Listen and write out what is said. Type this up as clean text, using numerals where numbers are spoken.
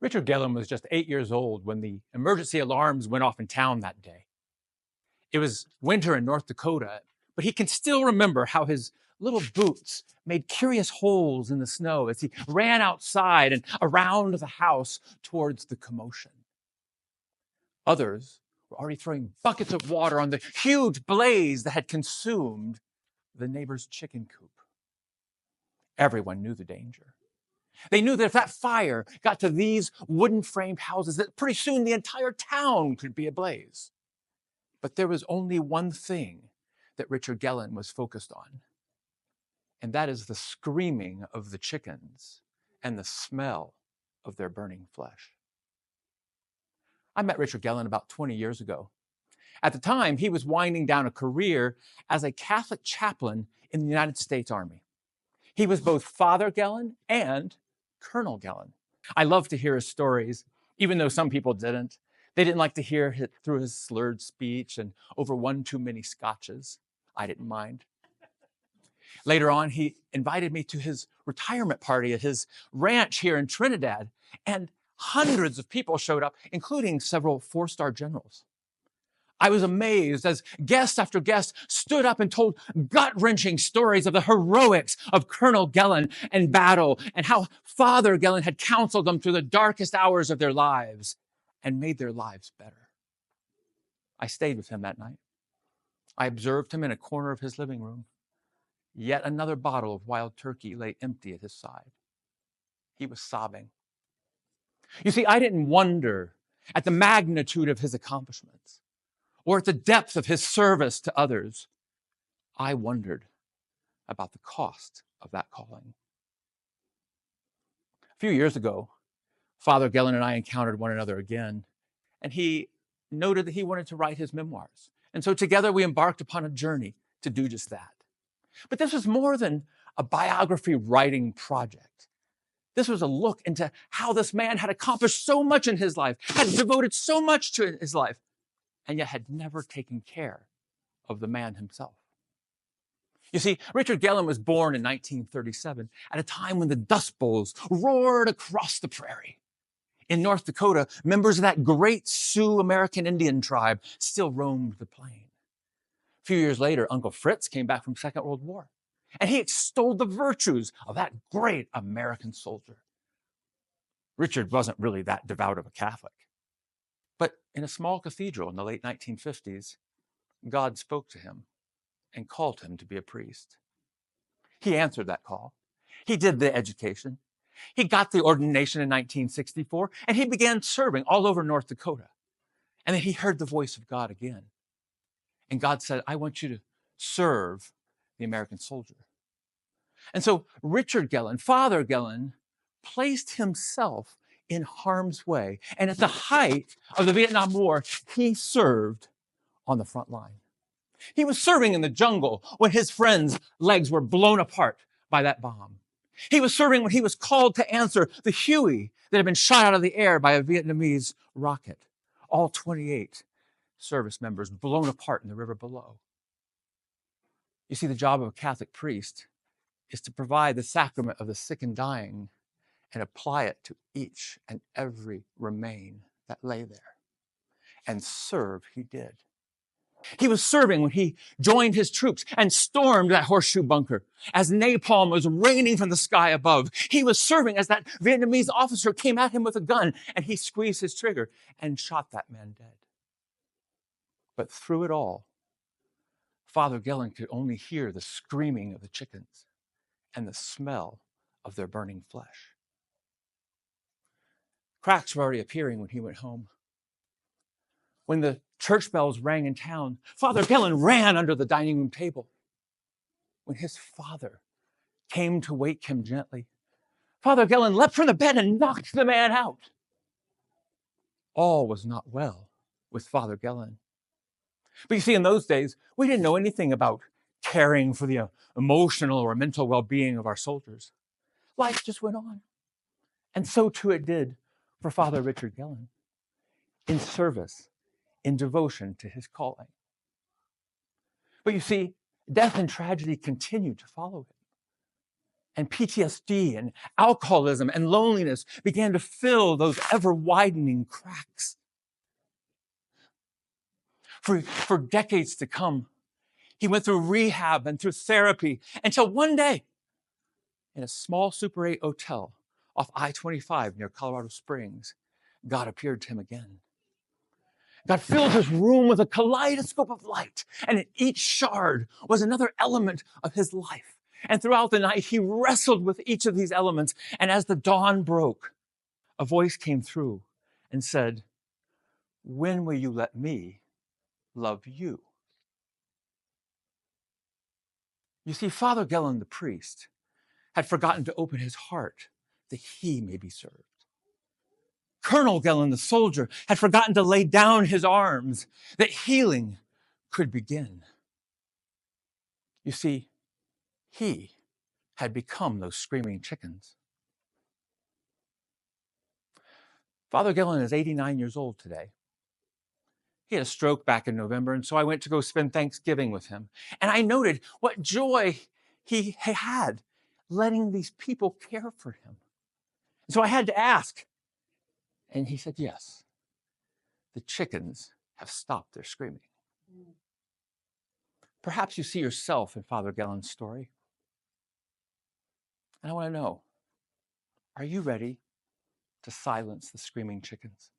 Richard Gellin was just 8 years old when the emergency alarms went off in town that day. It was winter in North Dakota, but he can still remember how his little boots made curious holes in the snow as he ran outside and around the house towards the commotion. Others were already throwing buckets of water on the huge blaze that had consumed the neighbor's chicken coop. Everyone knew the danger. They knew that if that fire got to these wooden framed houses, that pretty soon the entire town could be ablaze. But there was only one thing that Richard Gellin was focused on, and that is the screaming of the chickens and the smell of their burning flesh. I met Richard Gellin about 20 years ago. At the time, he was winding down a career as a Catholic chaplain in the United States Army. He was both Father Gellin and Colonel Gellin. I love to hear his stories, even though some people didn't. They didn't like to hear it through his slurred speech and over one too many scotches. I didn't mind. Later on, he invited me to his retirement party at his ranch here in Trinidad, and hundreds of people showed up, including several four-star generals. I was amazed as guest after guest stood up and told gut-wrenching stories of the heroics of Colonel Gellin in battle and how Father Gellin had counseled them through the darkest hours of their lives and made their lives better. I stayed with him that night. I observed him in a corner of his living room. Yet another bottle of wild turkey lay empty at his side. He was sobbing. You see, I didn't wonder at the magnitude of his accomplishments or at the depth of his service to others. I wondered about the cost of that calling. A few years ago, Father Gellin and I encountered one another again, and he noted that he wanted to write his memoirs. And so together we embarked upon a journey to do just that. But this was more than a biography writing project. This was a look into how this man had accomplished so much in his life, had devoted so much to his life, and yet had never taken care of the man himself. You see, Richard Gellin was born in 1937 at a time when the Dust Bowls roared across the prairie. In North Dakota, members of that great Sioux American Indian tribe still roamed the plain. A few years later, Uncle Fritz came back from the Second World War, and he extolled the virtues of that great American soldier. Richard wasn't really that devout of a Catholic. But in a small cathedral in the late 1950s, God spoke to him and called him to be a priest. He answered that call. He did the education. He got the ordination in 1964, and he began serving all over North Dakota. And then he heard the voice of God again. And God said, I want you to serve the American soldier. And so Richard Gellin, Father Gellin, placed himself in harm's way. And at the height of the Vietnam War, he served on the front line. He was serving in the jungle when his friends' legs were blown apart by that bomb. He was serving when he was called to answer the Huey that had been shot out of the air by a Vietnamese rocket. All 28 service members blown apart in the river below. You see, the job of a Catholic priest is to provide the sacrament of the sick and dying and apply it to each and every remain that lay there. And serve he did. He was serving when he joined his troops and stormed that horseshoe bunker as napalm was raining from the sky above. He was serving as that Vietnamese officer came at him with a gun and he squeezed his trigger and shot that man dead. But through it all, Father Gellin could only hear the screaming of the chickens and the smell of their burning flesh. Cracks were already appearing when he went home. When the church bells rang in town, Father Gellin ran under the dining room table. When his father came to wake him gently, Father Gellin leapt from the bed and knocked the man out. All was not well with Father Gellin. But you see, in those days, we didn't know anything about caring for the emotional or mental well-being of our soldiers. Life just went on. And so too it did for Father Richard Gellin, in service, in devotion to his calling. But you see, death and tragedy continued to follow him. And PTSD and alcoholism and loneliness began to fill those ever-widening cracks. For decades to come, he went through rehab and through therapy until one day, in a small Super 8 hotel off I-25 near Colorado Springs, God appeared to him again. God filled his room with a kaleidoscope of light, and in each shard was another element of his life. And throughout the night, he wrestled with each of these elements. And as the dawn broke, a voice came through and said, "When will you let me love you?" You see, Father Gellin, the priest, had forgotten to open his heart that he may be served. Colonel Gellin, the soldier, had forgotten to lay down his arms that healing could begin. You see, he had become those screaming chickens. Father Gellin is 89 years old today. He had a stroke back in November, and so I went to go spend Thanksgiving with him. And I noted what joy he had letting these people care for him. So I had to ask. And he said, yes, the chickens have stopped their screaming. Perhaps you see yourself in Father Gellin's story. And I want to know, are you ready to silence the screaming chickens?